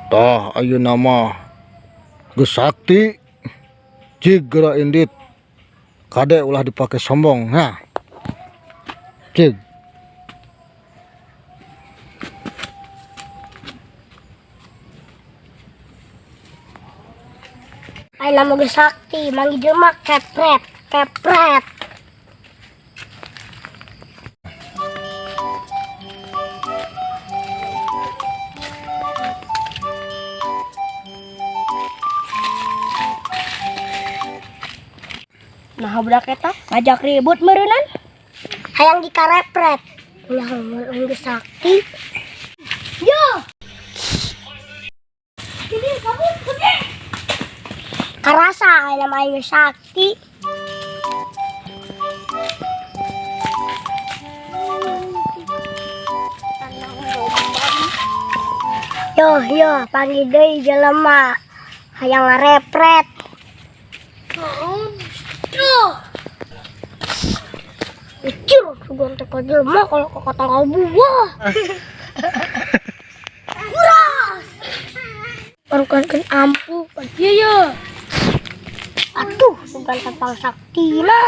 Tah ayo nama gesakti cig gerak indit kade ulah dipakai sombong nah cig Ay nama gesakti manggil jelema kepret kepret. Nah budak eta ngajak ribut meureunnan hayang dikarepret ulah ngomong gesakti yo ini kamu pergi karasa aya nama aing gesakti yo panggil deui jelema hayang ngarepret. Icur, sugan teka jelema kalau ke kota buah. Buras. Barukan ampu, iya ya. Atuh, sugan tepang saktina.